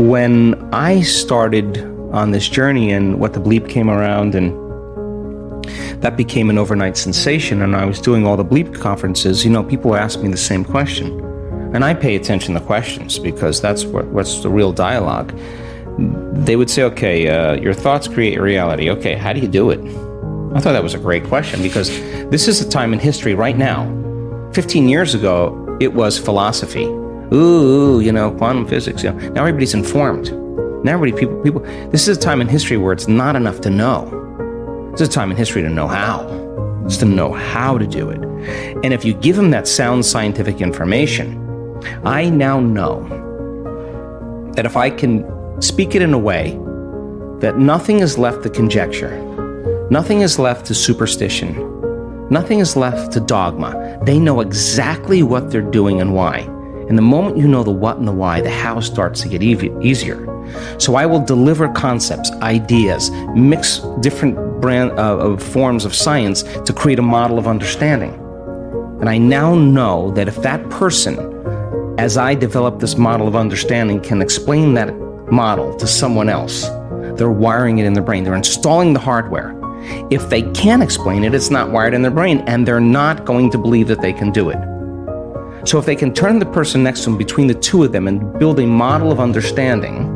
when I started on this journey and What the Bleep came around, and that became an overnight sensation, and I was doing all the Bleep conferences, people ask me the same question. And I pay attention to questions because that's what's the real dialogue. They would say, okay, your thoughts create your reality. Okay, how do you do it? I thought that was a great question because this is a time in history right now. 15 years ago, it was philosophy. Quantum physics. Now everybody's informed. Now people. This is a time in history where it's not enough to know. This is a time in history to know how. It's to know how to do it. And if you give them that sound scientific information, I now know that if I can speak it in a way that nothing is left to conjecture, nothing is left to superstition, nothing is left to dogma. They know exactly what they're doing and why. And the moment you know the what and the why, the how starts to get easier. So I will deliver concepts, ideas, mix different forms of science to create a model of understanding. And I now know that if that person, as I develop this model of understanding, can explain that model to someone else, they're wiring it in their brain. They're installing the hardware. If they can't explain it, it's not wired in their brain, and they're not going to believe that they can do it. So if they can turn the person next to them, between the two of them, and build a model of understanding,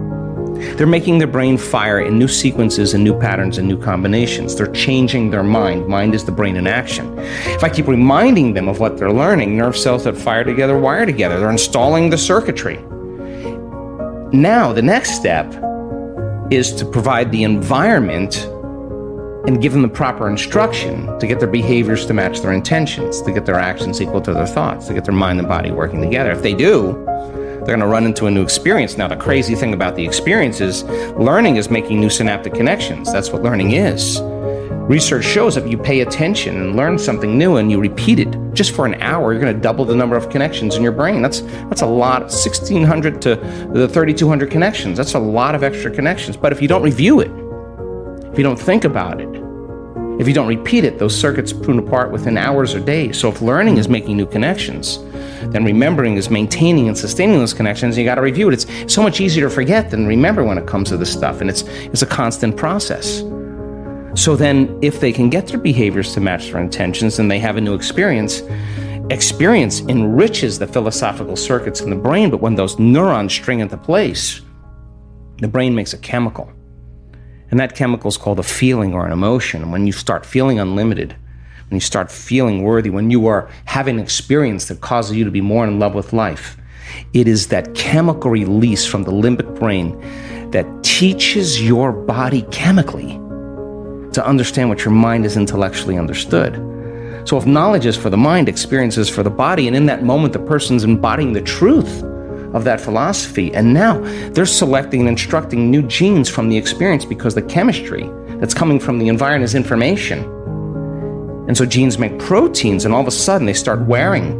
they're making their brain fire in new sequences and new patterns and new combinations. They're changing their mind. Mind is the brain in action. If I keep reminding them of what they're learning, nerve cells that fire together wire together. They're installing the circuitry. Now, the next step is to provide the environment and give them the proper instruction to get their behaviors to match their intentions, to get their actions equal to their thoughts, to get their mind and body working together. If they do, they're going to run into a new experience. Now, the crazy thing about the experience is learning is making new synaptic connections. That's what learning is. Research shows if you pay attention and learn something new and you repeat it just for an hour, you're going to double the number of connections in your brain. That's a lot, 1,600 to the 3,200 connections. That's a lot of extra connections. But if you don't review it, if you don't think about it, if you don't repeat it, those circuits prune apart within hours or days. So if learning is making new connections, then remembering is maintaining and sustaining those connections. You got to review it. It's so much easier to forget than remember when it comes to this stuff, and it's a constant process. So then, if they can get their behaviors to match their intentions, and they have a new experience. Experience enriches the philosophical circuits in the brain, but when those neurons string into place, the brain makes a chemical. And that chemical is called a feeling or an emotion. And when you start feeling unlimited, when you start feeling worthy, when you are having an experience that causes you to be more in love with life, it is that chemical release from the limbic brain that teaches your body chemically to understand what your mind has intellectually understood. So if knowledge is for the mind, experience is for the body, and in that moment the person's embodying the truth of that philosophy, and now they're selecting and instructing new genes from the experience because the chemistry that's coming from the environment is information. And so genes make proteins, and all of a sudden they start wearing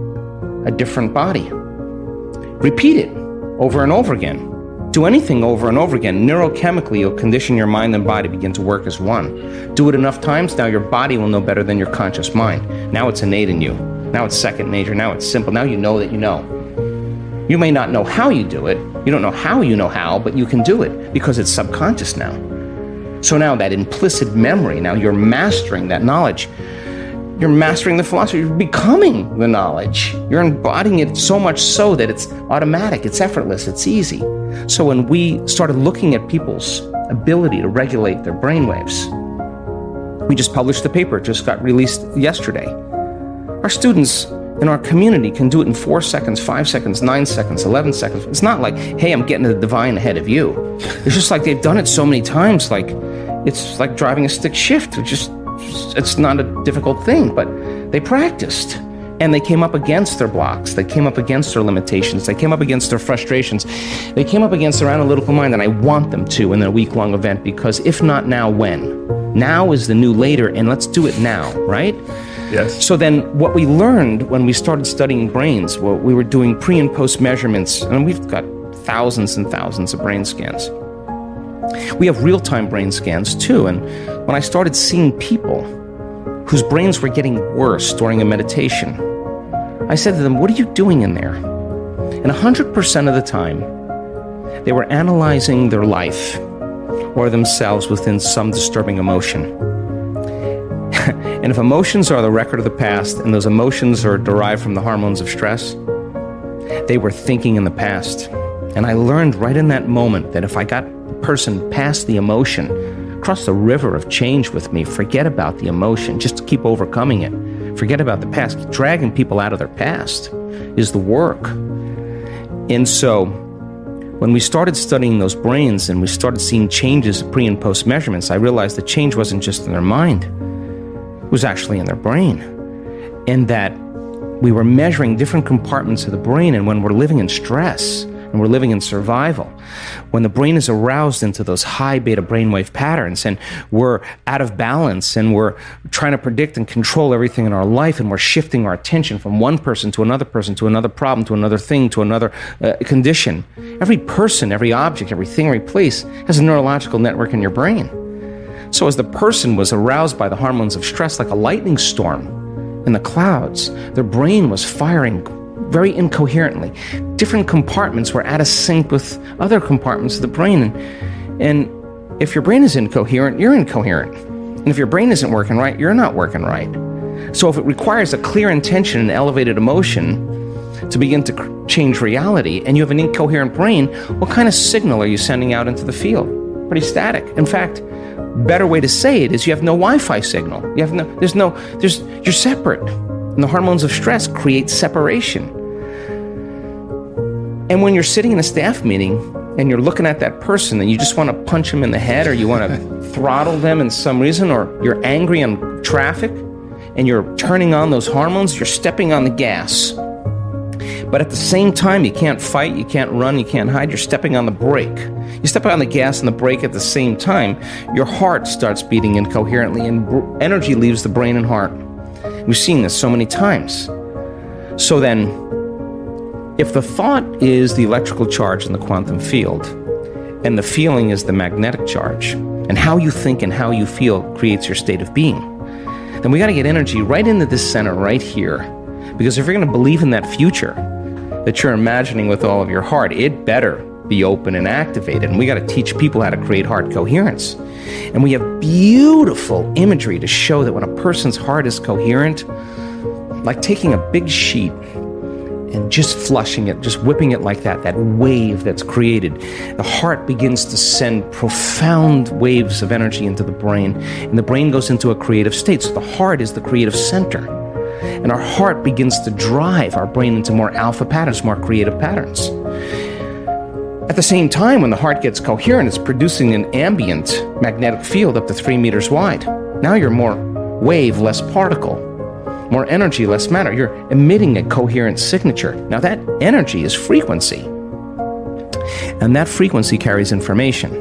a different body. Repeat it over and over again. Do anything over and over again. Neurochemically, you'll condition your mind and body begin to work as one. Do it enough times, now your body will know better than your conscious mind. Now it's innate in you. Now it's second nature. Now it's simple. Now you know that you know. You may not know how you do it. You don't know how you know how, but you can do it because it's subconscious now. So now that implicit memory, now you're mastering that knowledge. You're mastering the philosophy. You're becoming the knowledge. You're embodying it so much so that it's automatic, it's effortless, it's easy. So when we started looking at people's ability to regulate their brainwaves, we just published the paper. It just got released yesterday. Our students in our community can do it in 4 seconds, 5 seconds, 9 seconds, 11 seconds. It's not like, hey, I'm getting to the divine ahead of you. It's just like they've done it so many times, like it's like driving a stick shift. It's not a difficult thing, but they practiced. And they came up against their blocks. They came up against their limitations. They came up against their frustrations. They came up against their analytical mind, and I want them to in a week-long event, because if not now, when? Now is the new later, and let's do it now, right? Yes. So then what we learned when we started studying brains, well, we were doing pre- and post-measurements, and we've got thousands and thousands of brain scans. We have real-time brain scans, too, and when I started seeing people whose brains were getting worse during a meditation, I said to them, what are you doing in there? And 100% of the time, They were analyzing their life or themselves within some disturbing emotion. And if emotions are the record of the past, and those emotions are derived from the hormones of stress, they were thinking in the past. And I learned right in that moment that if I got the person past the emotion, cross the river of change with me, forget about the emotion, just to keep overcoming it. Forget about the past. Dragging people out of their past is the work. And so when we started studying those brains and we started seeing changes, pre and post measurements, I realized the change wasn't just in their mind. It was actually in their brain. And that we were measuring different compartments of the brain. And when we're living in stress and we're living in survival, when the brain is aroused into those high beta brainwave patterns and we're out of balance and we're trying to predict and control everything in our life, and we're shifting our attention from one person to another problem, to another thing, to another condition. Every person, every object, everything, every place has a neurological network in your brain. So as the person was aroused by the hormones of stress like a lightning storm in the clouds, their brain was firing very incoherently. Different compartments were out of sync with other compartments of the brain. And if your brain is incoherent, you're incoherent. And if your brain isn't working right, you're not working right. So if it requires a clear intention and elevated emotion to begin to change reality, and you have an incoherent brain, what kind of signal are you sending out into the field? Pretty static. In fact, better way to say it is you have no Wi-Fi signal. You're separate. And the hormones of stress create separation. And when you're sitting in a staff meeting and you're looking at that person and you just want to punch them in the head, or you want to throttle them in some reason, or you're angry on traffic and you're turning on those hormones, you're stepping on the gas. But at the same time, you can't fight, you can't run, you can't hide, you're stepping on the brake. You step on the gas and the brake at the same time, your heart starts beating incoherently and energy leaves the brain and heart. We've seen this so many times. So then, if the thought is the electrical charge in the quantum field, and the feeling is the magnetic charge, and how you think and how you feel creates your state of being, then we got to get energy right into this center right here. Because if you're going to believe in that future that you're imagining with all of your heart, it better be open and activated. And we got to teach people how to create heart coherence. And we have beautiful imagery to show that when a person's heart is coherent, like taking a big sheet and just flushing it, just whipping it like that wave that's created, the heart begins to send profound waves of energy into the brain, and the brain goes into a creative state. So the heart is the creative center. And our heart begins to drive our brain into more alpha patterns, more creative patterns. At the same time, when the heart gets coherent, it's producing an ambient magnetic field up to 3 meters wide. Now you're more wave, less particle, more energy, less matter. You're emitting a coherent signature. Now that energy is frequency. And that frequency carries information.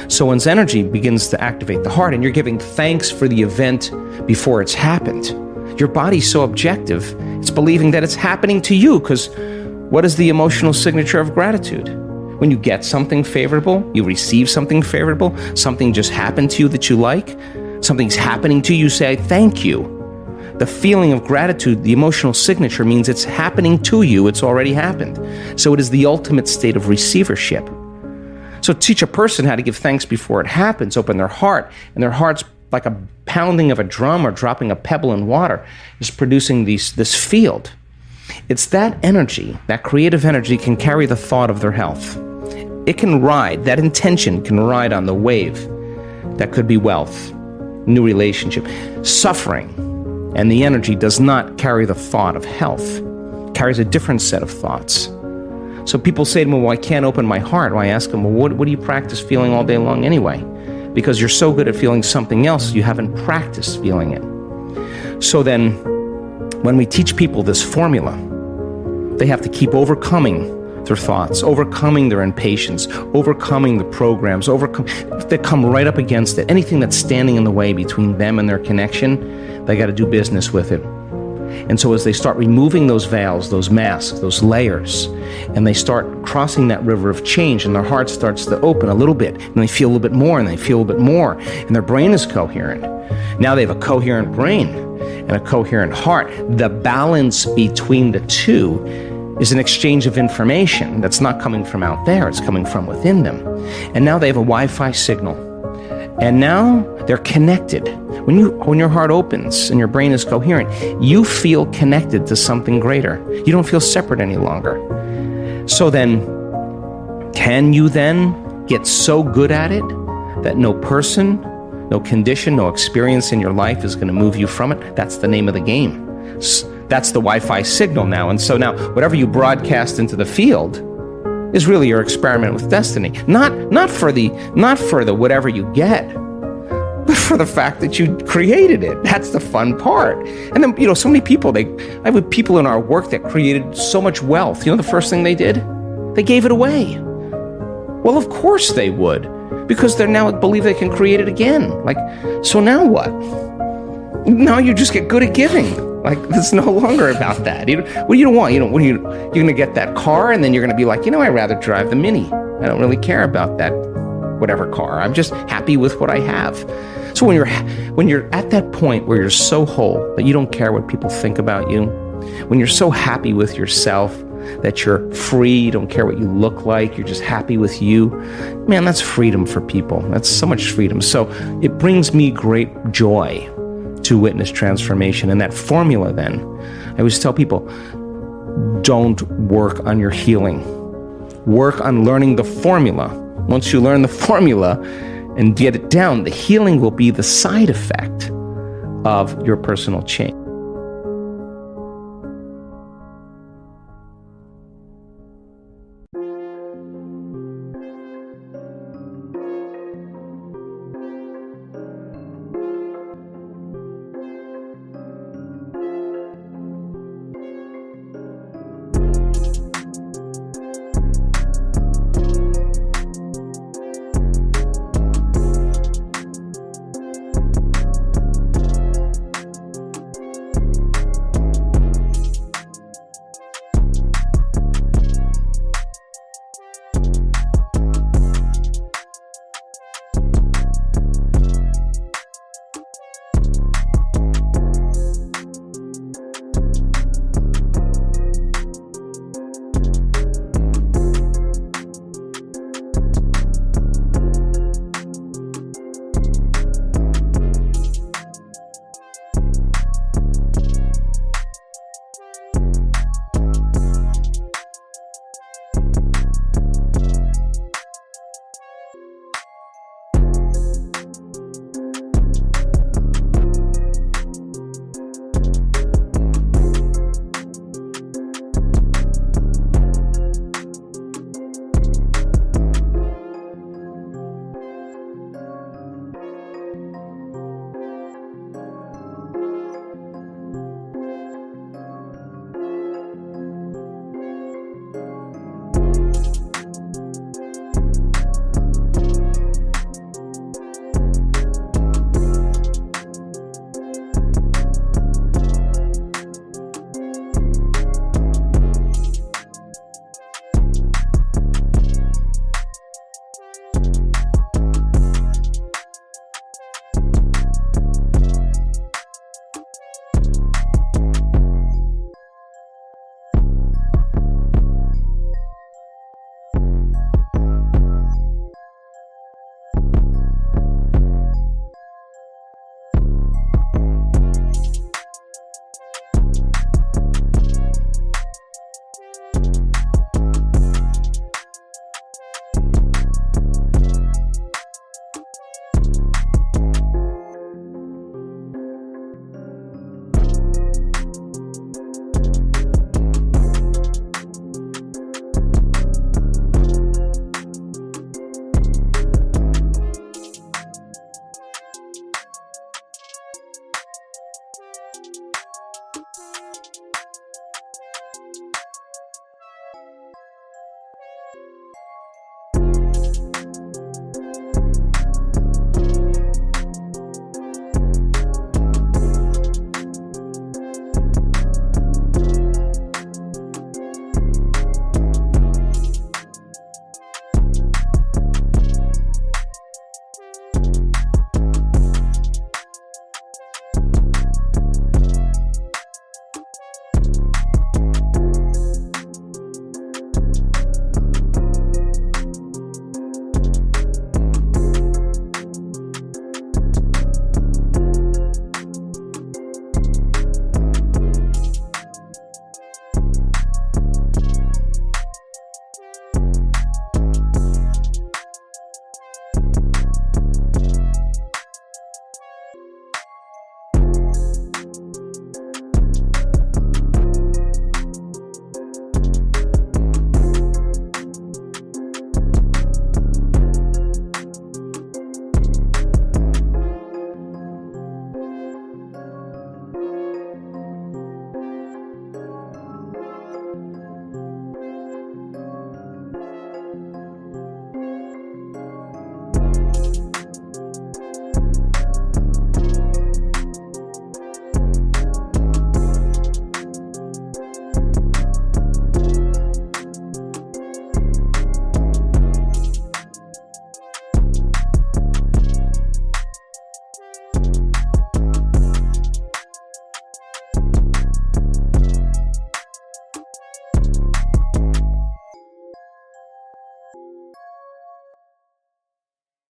So when energy begins to activate the heart and you're giving thanks for the event before it's happened, your body's so objective, it's believing that it's happening to you, because what is the emotional signature of gratitude? When you get something favorable, you receive something favorable, something just happened to you that you like, something's happening to you, say, thank you. The feeling of gratitude, the emotional signature, means it's happening to you, it's already happened. So it is the ultimate state of receivership. So teach a person how to give thanks before it happens, open their heart, and their heart's like a pounding of a drum or dropping a pebble in water, is producing this field. It's that energy, that creative energy, can carry the thought of their health. It can ride, that intention can ride on the wave. That could be wealth, new relationship, suffering. And the energy does not carry the thought of health. It carries a different set of thoughts. So people say to me, well, I can't open my heart. Well, I ask them, well, what do you practice feeling all day long anyway? Because you're so good at feeling something else, you haven't practiced feeling it. So then, when we teach people this formula, they have to keep overcoming their thoughts, overcoming their impatience, overcoming the programs, they come right up against it. Anything that's standing in the way between them and their connection, they got to do business with it. And so as they start removing those veils, those masks, those layers, and they start crossing that river of change, and their heart starts to open a little bit, and they feel a little bit more, and they feel a little bit more, and their brain is coherent. Now they have a coherent brain and a coherent heart. The balance between the two is an exchange of information that's not coming from out there, it's coming from within them. And now they have a Wi-Fi signal. And now they're connected. When your heart opens and your brain is coherent, you feel connected to something greater. You don't feel separate any longer. So then, can you then get so good at it that no person, no condition, no experience in your life is going to move you from it? That's the name of the game. That's the Wi-Fi signal now. And so now, whatever you broadcast into the field is really your experiment with destiny. Not for the whatever you get, but for the fact that you created it. That's the fun part. And then, so many people, I have people in our work that created so much wealth. The first thing they did? They gave it away. Well, of course they would, because they now believe they can create it again. So now what? Now you just get good at giving. It's no longer about that. What do you want? You're going to get that car, and then you're going to be like, I'd rather drive the Mini. I don't really care about that whatever car. I'm just happy with what I have. So when you're at that point where you're so whole that you don't care what people think about you, when you're so happy with yourself that you're free, you don't care what you look like, you're just happy with you, man, that's freedom for people. That's so much freedom. So it brings me great joy to witness transformation. And that formula then, I always tell people, don't work on your healing. Work on learning the formula. Once you learn the formula and get it down, the healing will be the side effect of your personal change.